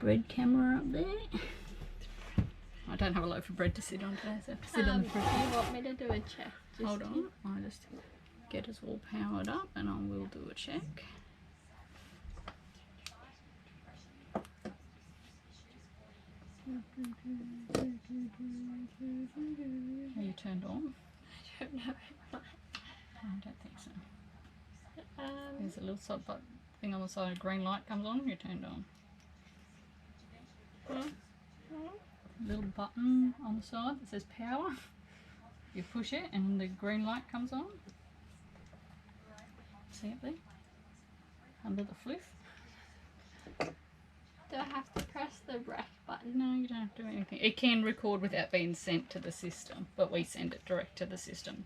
bread camera up there. I don't have a loaf of bread to sit on today, so I have to sit on the fridge. Do you want me to do a check? Hold on, I'll just get us all powered up and I will do a check. Are you turned on? I don't know. I don't think so. There's a little side button thing on the side, a green light comes on, you're turned on. Little button on the side that says power. You push it and the green light comes on. See it there? Under the fliff. Do I have to press the rec button? No, you don't have to do anything. It can record without being sent to the system, but we send it direct to the system.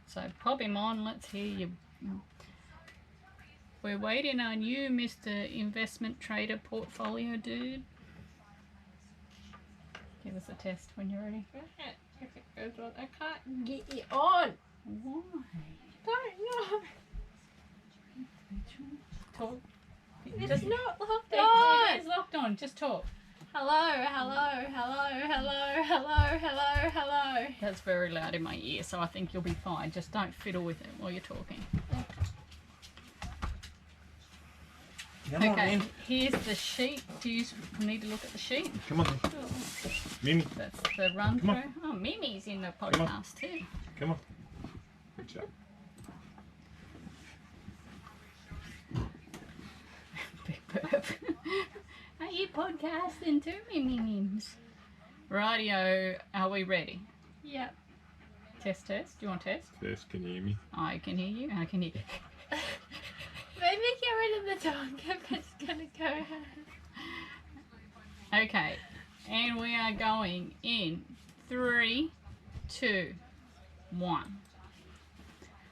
So pop him on, let's hear you. We're waiting on you, Mr. Investment Trader Portfolio Dude. Give us a test when you're ready. Okay. If it goes on, I can't get it on. Why? Don't know. Talk. It's not locked on. It is locked on, just talk. Hello, hello, hello, hello, hello, hello, hello. That's very loud in my ear, so I think you'll be fine. Just don't fiddle with it while you're talking. Okay, here's the sheet. Do you need to look at the sheet? Come on. Mimi. That's the run through. Oh, Mimi's in the podcast too. Come on. Good job. Big burp. Are you podcasting too, Mimims? Rightio, are we ready? Yep. Test, test. Do you want to test? Yes, can you hear me? I can hear you. I can hear you. Maybe get rid of the dog if it's gonna go. Okay, and we are going in 3, 2, 1.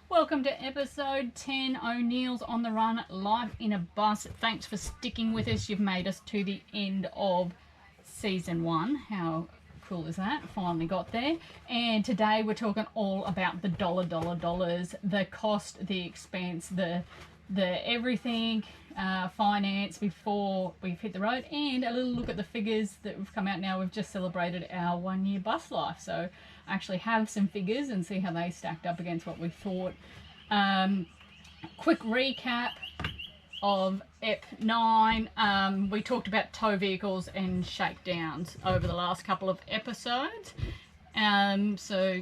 Welcome to episode 10, O'Neill's on the Run, live in a bus. Thanks for sticking with us. You've made us to the end of season 1. How cool is that? Finally got there. And today we're talking all about the dollars, the cost, the expense, the everything, finance before we've hit the road, and a little look at the figures that have come out now. We've just celebrated our 1 year bus life, so I actually have some figures and see how they stacked up against what we thought. Quick recap of EP9. We talked about tow vehicles and shakedowns over the last couple of episodes. So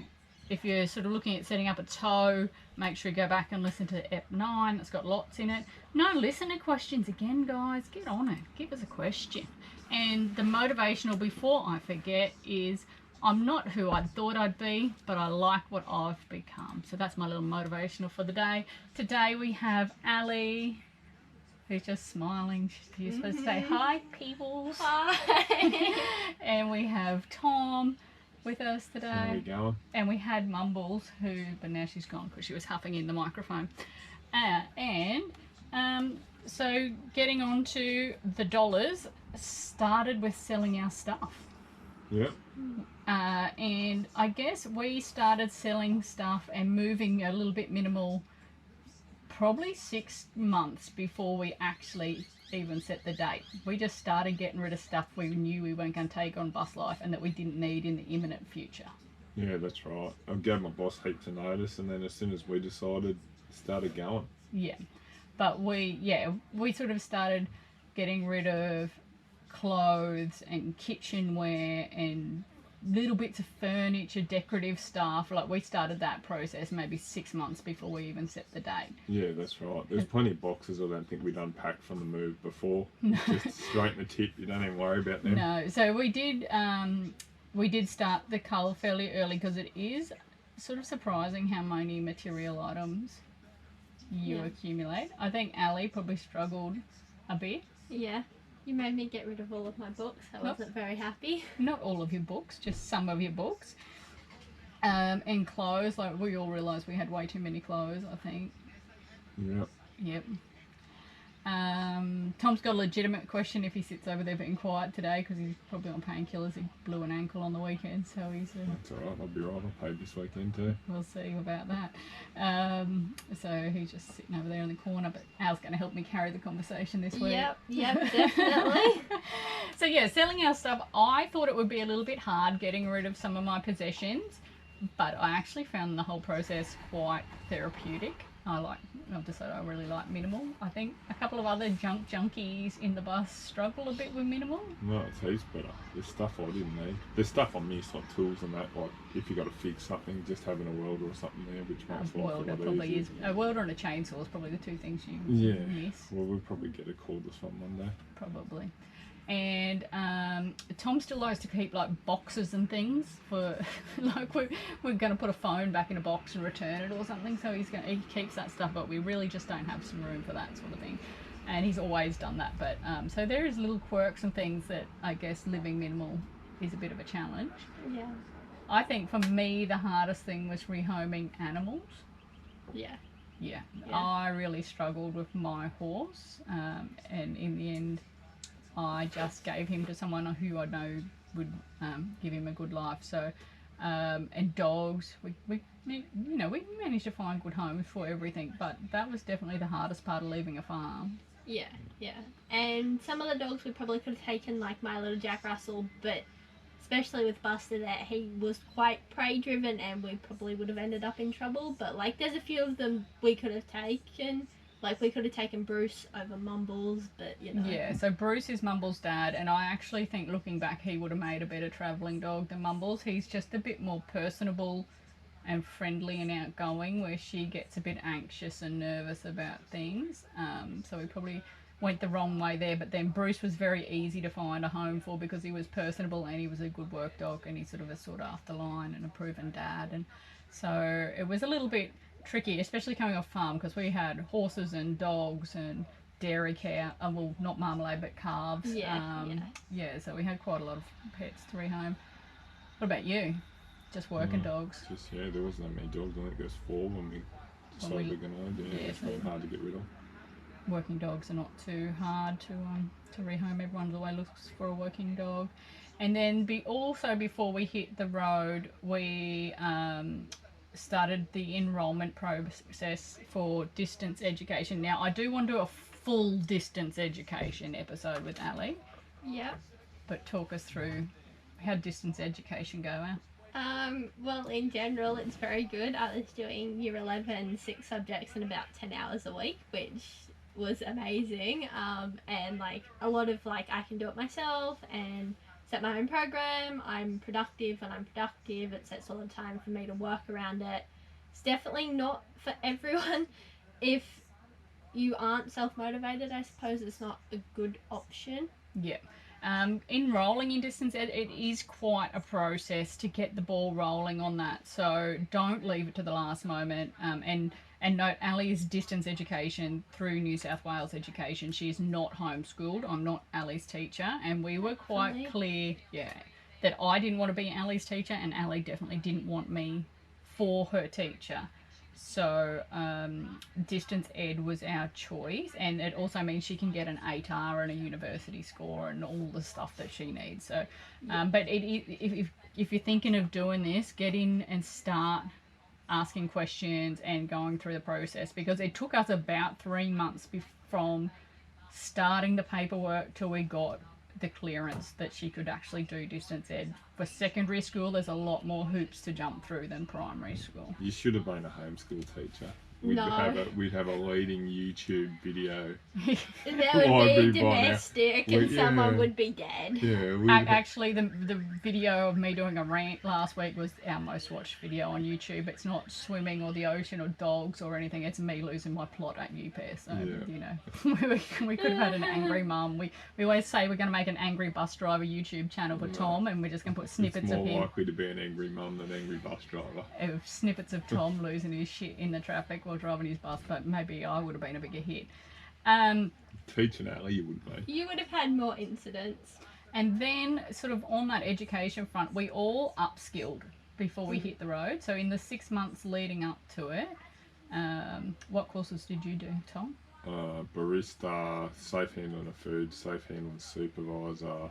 if you're sort of looking at setting up a tow, make sure you go back and listen to EP9. It's got lots in it. No listener questions again, guys. Get on it. Give us a question. And the motivational, before I forget, is I'm not who I thought I'd be, but I like what I've become. So that's my little motivational for the day. Today we have Ali, who's just smiling. You're supposed to say, hi, peoples. Hi. And we have Tom with us today. How are we going? And we had Mumbles, but now she's gone because she was huffing in the microphone. So getting on to the dollars, started with selling our stuff. Yep. And I guess we started selling stuff and moving a little bit minimal probably 6 months before we actually even set the date. We just started getting rid of stuff we knew we weren't going to take on bus life and that we didn't need in the imminent future. Yeah, that's right. I gave my boss heaps of notice, and then as soon as we decided, started going. Yeah, but we sort of started getting rid of clothes and kitchenware and little bits of furniture, decorative stuff. Like, we started that process maybe 6 months before we even set the date. Yeah, that's right. There's plenty of boxes I don't think we'd unpacked from the move before. Just straight in the tip. You don't even worry about them. No, so we did start the cull fairly early because it is sort of surprising how many material items you accumulate. I think Ali probably struggled a bit. Yeah. You made me get rid of all of my books. I wasn't very happy. Not all of your books, just some of your books. And clothes, like we all realised we had way too many clothes, I think. Yep. Yep. Tom's got a legitimate question if he sits over there being quiet today because he's probably on painkillers. He blew an ankle on the weekend, so he's... That's alright, I'll be right. I'll pay this weekend too. We'll see about that. So he's just sitting over there in the corner, but Al's going to help me carry the conversation this week. Yep, definitely. So yeah, selling our stuff, I thought it would be a little bit hard getting rid of some of my possessions, but I actually found the whole process quite therapeutic. I've decided I really like minimal. I think a couple of other junkies in the bus struggle a bit with minimal. No, it's heaps better. There's stuff I didn't need. There's stuff I miss, like tools and that. Like if you got to fix something, just having a welder or something there, which makes life a Welder lot probably easier. is. A welder and a chainsaw is probably the two things you miss. Well, we'll probably get a cordless one one day. Probably. And Tom still likes to keep like boxes and things for like we're going to put a phone back in a box and return it or something, so he keeps that stuff, but we really just don't have some room for that sort of thing, and he's always done that. But so there is little quirks and things that I guess living minimal is a bit of a challenge. Yeah. I think for me the hardest thing was rehoming animals. Yeah. I really struggled with my horse, and in the end I just gave him to someone who I know would give him a good life. So, and dogs, we managed to find good homes for everything, but that was definitely the hardest part of leaving a farm. Yeah. And some of the dogs we probably could have taken, like my little Jack Russell, but especially with Buster, that he was quite prey driven and we probably would have ended up in trouble. But like there's a few of them we could have taken. Like, we could have taken Bruce over Mumbles, but, you know. Yeah, so Bruce is Mumbles' dad, and I actually think, looking back, he would have made a better travelling dog than Mumbles. He's just a bit more personable and friendly and outgoing, where she gets a bit anxious and nervous about things. So we probably went the wrong way there, but then Bruce was very easy to find a home for because he was personable and he was a good work dog, and he's sort of a sought-after line and a proven dad. And so it was a little bit tricky, especially coming off farm, because we had horses and dogs and dairy cow, well, not marmalade but calves. So we had quite a lot of pets to rehome. What about you? Just working dogs? There wasn't that many dogs. I think there was 4 when we decided we're going to. It's not hard to get rid of. Working dogs are not too hard to rehome. Everyone always looks for a working dog. And then also before we hit the road, we started the enrolment process for distance education. Now, I do want to do a full distance education episode with Ali. Yep. But talk us through how distance education go, Al. Well, in general, it's very good. I was doing year 11, 6 subjects in about 10 hours a week, which was amazing. And like a lot of like I can do it myself and set my own program. I'm productive when I'm productive. It sets all the time for me to work around it. It's definitely not for everyone. If you aren't self-motivated, I suppose it's not a good option. Yeah. Enrolling in distance ed, it is quite a process to get the ball rolling on that. So don't leave it to the last moment. And note, Ali is distance education through New South Wales Education. She's not homeschooled. I'm not Ali's teacher. And we were quite clear, that I didn't want to be Ali's teacher, and Ali definitely didn't want me for her teacher. So distance ed was our choice, and it also means she can get an 8R and a university score and all the stuff that she needs. So, but if you're thinking of doing this, get in and start asking questions and going through the process, because it took us about 3 months from starting the paperwork till we got the clearance that she could actually do distance ed. For secondary school, there's a lot more hoops to jump through than primary school. You should have been a homeschool teacher. No. We'd have a leading YouTube video. There would be domestic and someone would be dead. Yeah, actually, the video of me doing a rant last week was our most watched video on YouTube. It's not swimming or the ocean or dogs or anything. It's me losing my plot at UPS. So, you know, we could have had an angry mum. We always say we're going to make an angry bus driver YouTube channel for Tom, and we're just going to put snippets of him. It's more likely to be an angry mum than an angry bus driver. Snippets of Tom losing his shit in the traffic while driving his bus, but maybe I would have been a bigger hit. Teaching Ali, you wouldn't be. You would have had more incidents. And then sort of on that education front, we all upskilled before we hit the road. So in the 6 months leading up to it, what courses did you do, Tom? barista, safe handling of food, safe handling supervisor,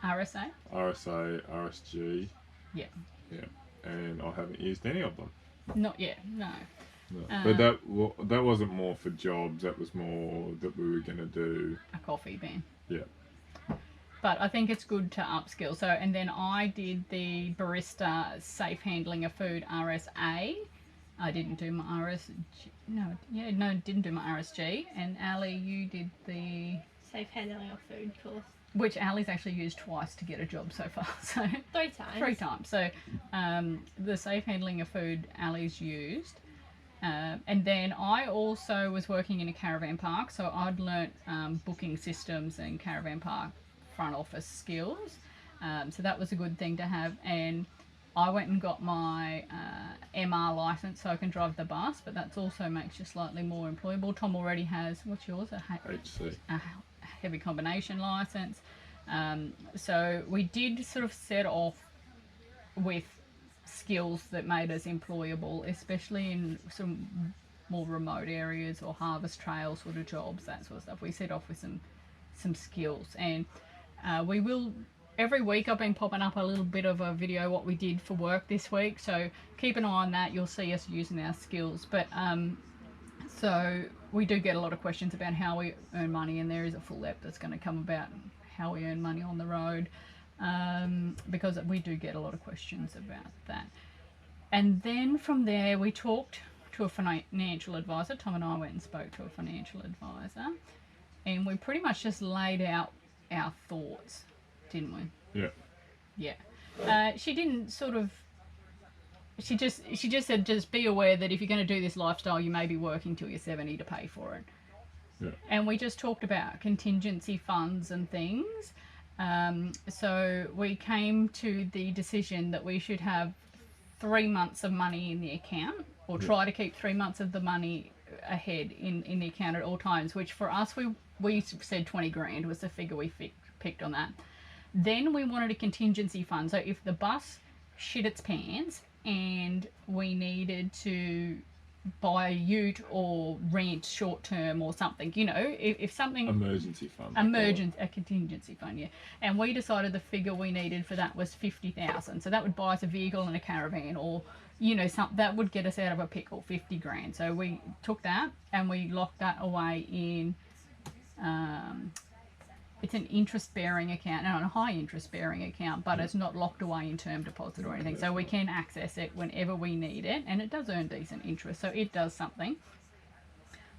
RSA? RSA, RSG. Yeah. Yeah, and I haven't used any of them. Not yet, no. No. But that wasn't more for jobs. That was more that we were going to do. A coffee ban. Yeah. But I think it's good to upskill. So, and then I did the barista safe handling of food RSA. I didn't do my RSG. Didn't do my RSG. And Ali, you did the Safe handling of food course. which Ali's actually used twice to get a job so far. So 3 times. 3 times. So the safe handling of food Ali's used. And then I also was working in a caravan park, so I'd learnt booking systems and caravan park front office skills. So that was a good thing to have. And I went and got my MR license so I can drive the bus, but that also makes you slightly more employable. Tom already has, what's yours? HC. A heavy combination license. So we did sort of set off with skills that made us employable, especially in some more remote areas or harvest trail sort of jobs, that sort of stuff. We set off with some skills, and we will every week. I've been popping up a little bit of a video what we did for work this week, so keep an eye on that. You'll see us using our skills. But so we do get a lot of questions about how we earn money, and there is a full ep that's going to come about how we earn money on the road. Because we do get a lot of questions about that. And then from there we talked to a financial advisor. Tom and I went and spoke to a financial advisor, and we pretty much just laid out our thoughts, didn't we? Yeah. She didn't sort of, she just said, just be aware that if you're going to do this lifestyle, you may be working till you're 70 to pay for it. Yeah. And we just talked about contingency funds and things. So we came to the decision that we should have 3 months of money in the account, or try to keep 3 months of the money ahead in the account at all times, which for us, we said 20 grand was the figure we picked on that. Then we wanted a contingency fund. So if the bus shit its pants and we needed to buy a ute or rent short term or something, you know, if something Emergency fund. a contingency fund, yeah. And we decided the figure we needed for that was 50,000. So that would buy us a vehicle and a caravan, or you know, that would get us out of a pickle, 50 grand. So we took that and we locked that away in. It's an interest-bearing account, and a high interest-bearing account, but it's not locked away in term deposit or anything. So we can access it whenever we need it, and it does earn decent interest, so it does something.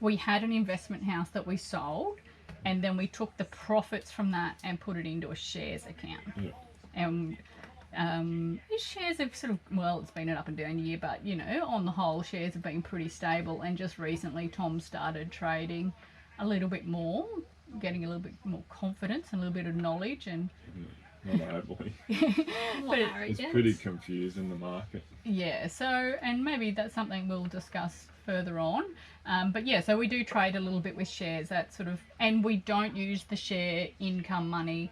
We had an investment house that we sold, and then we took the profits from that and put it into a shares account. Yeah. And these shares have sort of, well, it's been an up and down year, but, you know, on the whole, shares have been pretty stable, and just recently Tom started trading a little bit more, getting a little bit more confidence and a little bit of knowledge, and Not overly. More It's arrogance. pretty confusing, the market. yeah, so, and maybe that's something we'll discuss further on, but yeah, so we do trade a little bit with shares, that sort of, and we don't use the share income money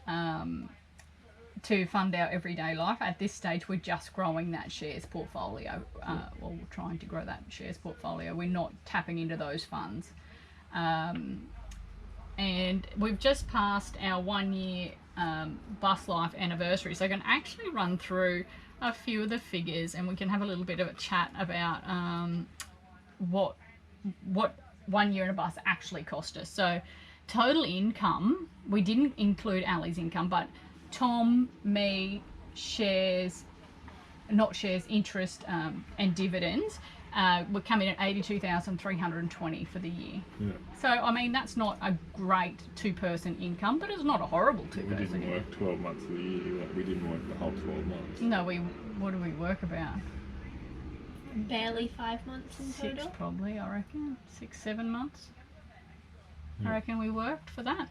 to fund our everyday life. At this stage, we're just growing that shares portfolio, we're trying to grow that shares portfolio. We're not tapping into those funds. And we've just passed our 1 year bus life anniversary, so I can actually run through a few of the figures, and we can have a little bit of a chat about what 1 year in a bus actually cost us. So total income, we didn't include Ali's income, but Tom, me, shares, not shares, interest and dividends, we're coming at 82,320 for the year. Yeah. So, I mean, that's not a great two-person income, but it's not a horrible We two-person didn't work 12 months of the year. Like, we didn't work the whole 12 months. No, what do we work about? Barely 5 months in 6 total. probably, I reckon. 6, 7 months. Yeah. I reckon we worked for that.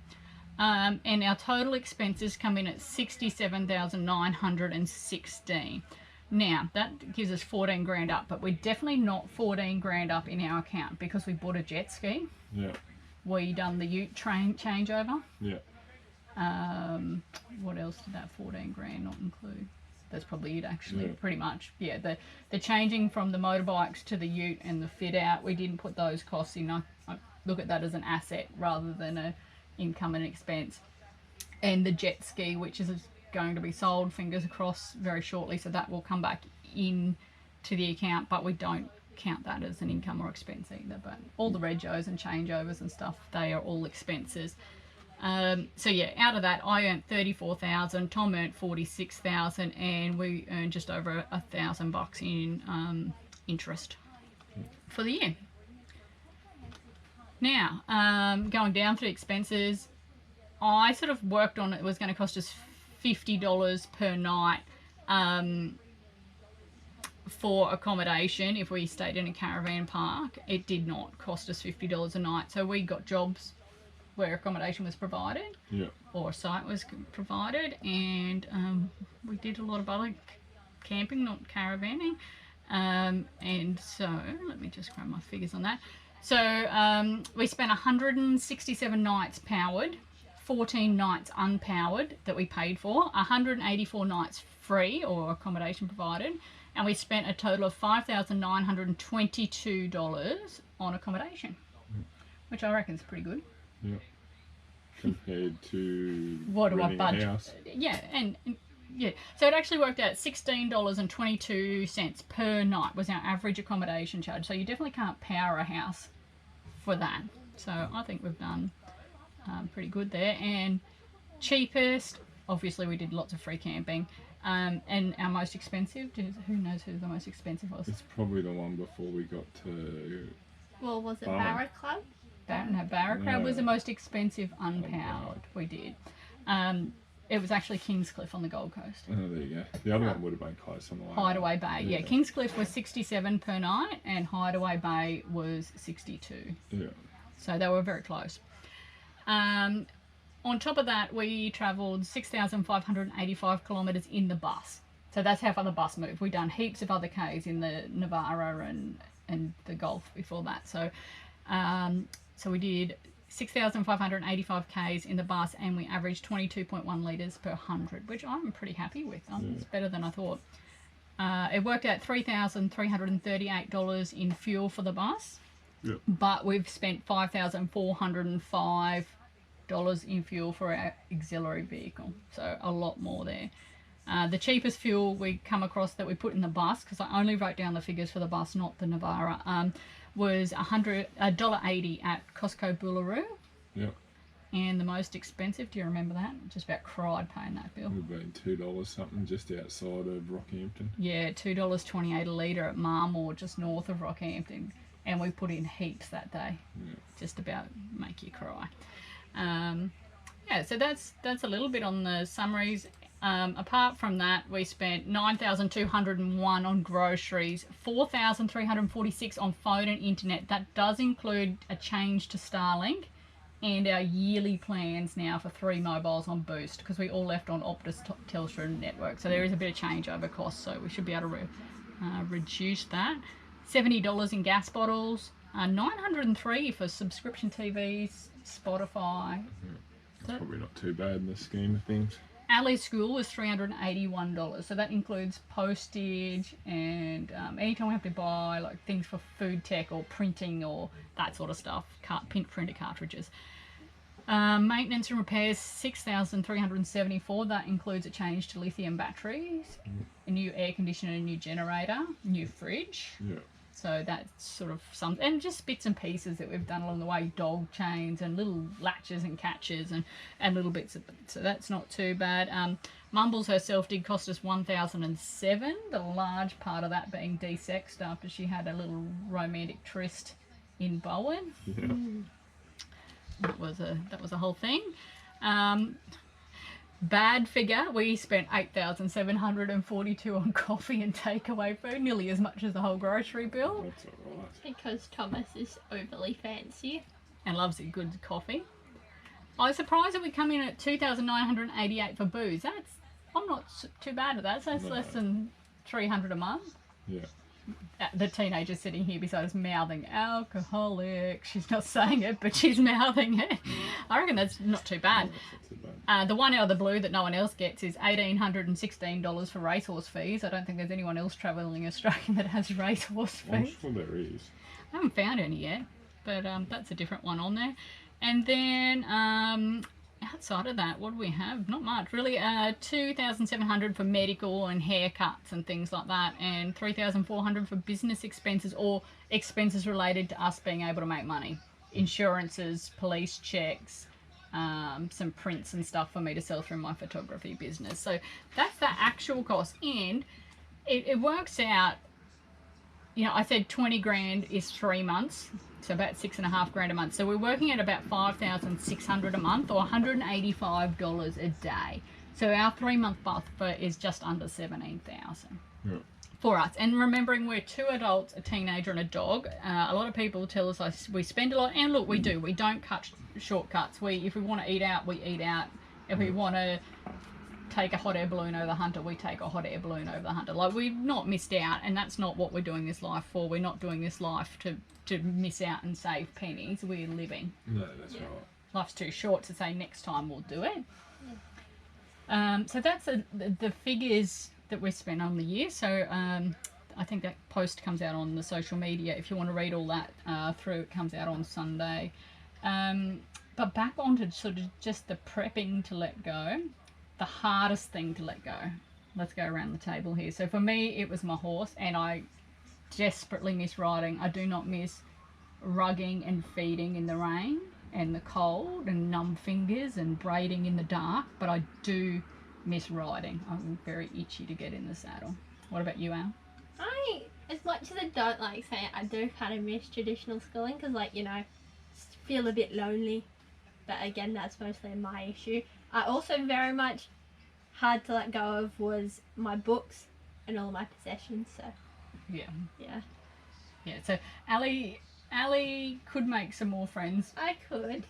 And our total expenses come in at 67,916. Now, that gives us 14 grand up, but we're definitely not 14 grand up in our account because we bought a jet ski. Yeah. We done the ute train changeover. Yeah. What else did that 14 grand not include? That's probably it, actually, Yeah. pretty much. Yeah, the changing from the motorbikes to the ute and the fit out, we didn't put those costs in. look at that as an asset rather than a income and expense. And the jet ski, which is going to be sold, fingers crossed, very shortly, so that will come back in to the account, but we don't count that as an income or expense either. But all the regos and changeovers and stuff, they are all expenses. So yeah, out of that I earned 34,000, Tom earned 46,000, and we earned just over $1,000 in interest for the year. Now, going down through expenses, I sort of worked on it was going to cost us $50 per night for accommodation if we stayed in a caravan park. It did not cost us $50 a night, so we got jobs where accommodation was provided, or a site was provided, and we did a lot of other camping, not caravanning. And so let me just grab my figures on that. So we spent 167 nights powered, 14 nights unpowered that we paid for, 184 nights free or accommodation provided, and we spent a total of $5,922 on accommodation, which I reckon is pretty good. Yeah. Compared to what do I renting a budget? house. Yeah, and yeah, so it actually worked out $16.22 per night was our average accommodation charge. So you definitely can't power a house for that. So I think we've done pretty good there. And cheapest, obviously we did lots of free camping. And our most expensive, who knows who the most expensive was? It's probably the one before we got to... Well, was it Barra. Barra Club? Barra Crab was the most expensive unpowered we did. It was actually Kingscliff on the Gold Coast. Oh, there you go. The other one would have been close on the way. Hideaway Bay, yeah. Kingscliff was 67 per night, and Hideaway Bay was 62. Yeah. So they were very close. On top of that, we travelled 6,585 kilometres in the bus. So that's how far the bus moved. We'd done heaps of other Ks in the Navarra and the Gulf before that. So we did 6,585 Ks in the bus, and we averaged 22.1 litres per 100, which I'm pretty happy with. It's better than I thought. It worked out $3,338 in fuel for the bus, but we've spent $5,405 in fuel for our auxiliary vehicle, so a lot more there. The cheapest fuel we come across that we put in the bus, because I only wrote down the figures for the bus, not the Navarra, was $1.80 at Costco Boolaroo. Yeah. And the most expensive, do you remember that? Just about cried paying that bill. Would have been $2 something just outside of Rockhampton. Yeah, $2.28 a litre at Marmore, just north of Rockhampton. And we put in heaps that day. Yeah. Just about make you cry. Yeah, so that's a little bit on the summaries. Apart from that, we spent $9,201 on groceries, $4,346 on phone and internet. That does include a change to Starlink and our yearly plans now for 3 mobiles on Boost, because we all left on Optus Telstra network. So there is a bit of changeover cost, so we should be able to reduce that. $70 in gas bottles, $903 for subscription TVs, Spotify. That's probably not too bad in the scheme of things. Ali's school was $381, so that includes postage and anytime we have to buy like things for food tech or printing or that sort of stuff, printer cartridges. Maintenance and repairs, $6,374. That includes a change to lithium batteries, a new air conditioner, a new generator, new fridge. Yeah. So that's sort of some, and just bits and pieces that we've done along the way, dog chains and little latches and catches and little bits of, so that's not too bad. Mumbles herself did cost us $1,007, the large part of that being de-sexed after she had a little romantic tryst in Bowen. Yeah. That was a whole thing. Bad figure, we spent $8,742 on coffee and takeaway food, nearly as much as the whole grocery bill, That's alright. Because Thomas is overly fancy. and loves a good coffee. I was surprised that we come in at $2,988 for booze. I'm not too bad at that, so that's less than $300 a month. Yeah. The teenager sitting here beside us mouthing alcoholic. She's not saying it, but she's mouthing it. I reckon that's not too bad. That's not too bad. The one out of the blue that no one else gets is $1,816 for racehorse fees. I don't think there's anyone else travelling Australia that has racehorse I'm fees. sure there is. I haven't found any yet. but that's a different one on there. And then outside of that, what do we have? Not much really. 2,700 for medical and haircuts and things like that, and 3,400 for business expenses or expenses related to us being able to make money, insurances, police checks, some prints and stuff for me to sell through my photography business. So that's the actual cost, and it works out. You know, I said 20 grand is 3 months, so about $6,500 a month. So we're working at about 5,600 a month, or $185 a day. So our 3-month buffer is just under 17,000 for us. And remembering we're 2 adults, a teenager, and a dog. A lot of people tell us we spend a lot, and look, we do. We don't cut shortcuts. If we want to eat out, we eat out. If we want to take a hot air balloon over the Hunter, we take a hot air balloon over the Hunter. Like, we've not missed out, and that's not what we're doing this life for. We're not doing this life to miss out and save pennies. We're living. No, that's right. Life's too short to say next time we'll do it. So that's the figures that we spent on the year. So I think that post comes out on the social media. If you want to read all that through, it comes out on Sunday. But back onto sort of just the prepping to let go. The hardest thing to let go. Let's go around the table here. So for me, it was my horse, and I desperately miss riding. I do not miss rugging and feeding in the rain and the cold and numb fingers and braiding in the dark, but I do miss riding. I'm very itchy to get in the saddle. What about you, Al? As much as I don't like saying it, I do kind of miss traditional schooling because, like, you know, feel a bit lonely. But again, that's mostly my issue. I also very much hard to let go of was my books and all my possessions. So yeah. So Ali could make some more friends. I could.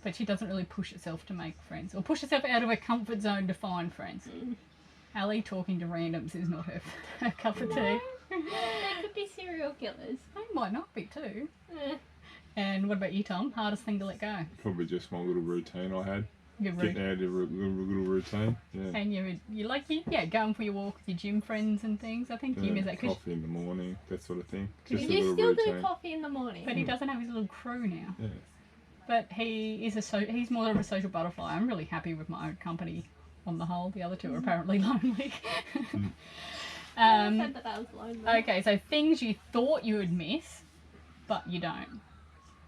But she doesn't really push herself to make friends or push herself out of her comfort zone to find friends. Ali talking to randoms is not her cup of tea. No, they could be serial killers. They might not be too. And what about you, Tom? Hardest thing to let go? Probably just my little routine I had. Getting out of your little routine. Yeah. And you like going for your walk with your gym friends and things. I think you miss that. Coffee in the morning, that sort of thing. You still do coffee in the morning. But he doesn't have his little crew now. Yeah. But he's more of a social butterfly. I'm really happy with my own company on the whole. The other two are apparently lonely. I said that I was lonely. Okay, so things you thought you would miss, but you don't.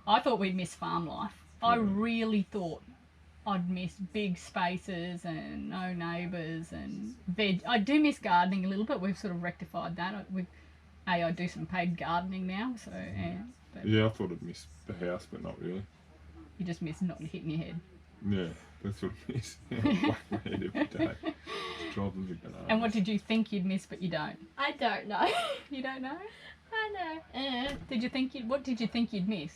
I thought we'd miss farm life. I really thought I'd miss big spaces and no neighbours and veg. I do miss gardening a little bit. We've sort of rectified that. I do some paid gardening now. So yeah, I thought I'd miss the house, but not really. You just miss not hitting your head. Yeah, that's what I miss. Whack my head every day. It's driving me bananas. And what did you think you'd miss, but you don't? I don't know. You don't know? I know. What did you think you'd miss?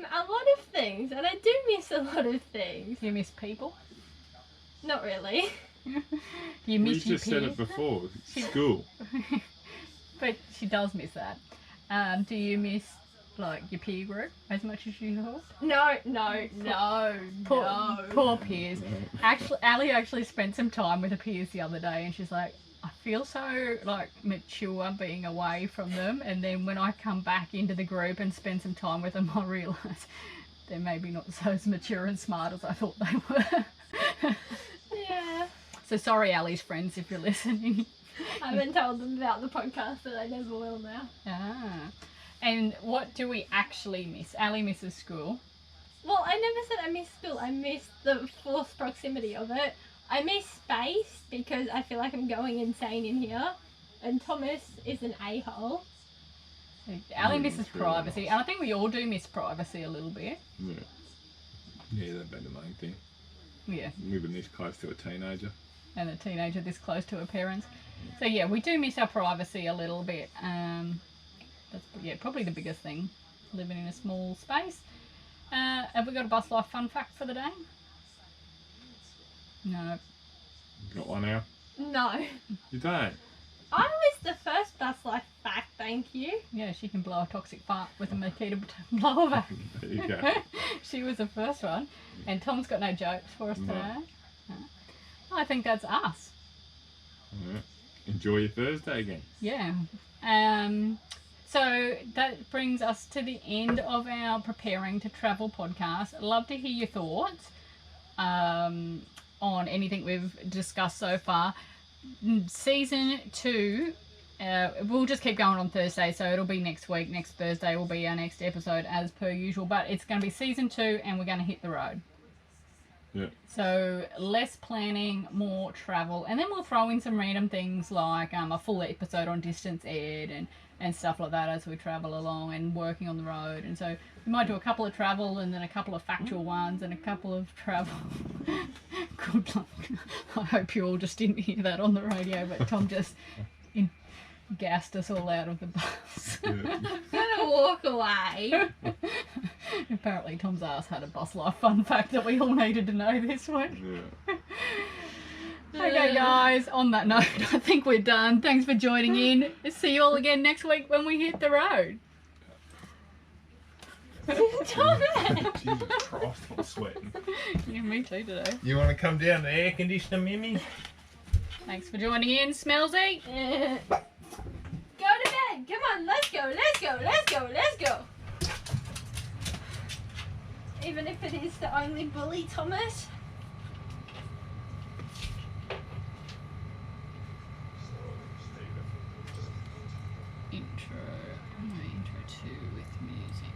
A lot of things, and I do miss a lot of things. You miss people? Not really. You miss you just said it before. School. But she does miss that. Do you miss like your peer group as much as you thought? No. Poor peers. Actually, Ali actually spent some time with her peers the other day, and she's like, I feel so like mature being away from them, and then when I come back into the group and spend some time with them, I realise they're maybe not so as mature and smart as I thought they were. Yeah. So sorry, Ali's friends, if you're listening. I haven't told them about the podcast, but I never will now. And what do we actually miss? Ali misses school. Well, I never said I miss school. I miss the forced proximity of it. I miss space because I feel like I'm going insane in here, and Thomas is an a-hole. Ali misses privacy, and I think we all do miss privacy a little bit. Yeah, that'd be the main thing. Yeah. Moving this close to a teenager. And a teenager this close to her parents. So yeah, we do miss our privacy a little bit. That's probably the biggest thing, living in a small space. Have we got a bus life fun fact for the day? No. Got one now? No. You don't? I was the first bus life fact, thank you. Yeah, she can blow a toxic fart with a Makita blower vac. There you go. She was the first one. And Tom's got no jokes for us today. I think that's us. Enjoy your Thursday again. Yeah. So that brings us to the end of our Preparing to Travel podcast. I'd love to hear your thoughts on anything we've discussed so far. Season 2, we'll just keep going on Thursday, so it'll be next week. Next Thursday will be our next episode as per usual, but it's going to be Season 2 and we're going to hit the road. Yeah. So less planning, more travel, and then we'll throw in some random things like a full episode on distance ed and stuff like that as we travel along and working on the road. And so we might do a couple of travel and then a couple of factual ones and a couple of travel. Good luck. I hope you all just didn't hear that on the radio, but Tom just gassed us all out of the bus. Yeah. I'm gonna walk away. Apparently Tom's ass had a bus life fun fact that we all needed to know this week. Yeah. Okay guys, on that note, I think we're done. Thanks for joining in. See you all again next week when we hit the road. Jesus Christ, I'm sweating. Yeah, me too today. You want to come down the air conditioner, Mimi? Thanks for joining in, Smellsy. Go to bed. Come on, let's go, let's go, let's go, let's go. Even if it is the only bully, Thomas. Intro 2 with music.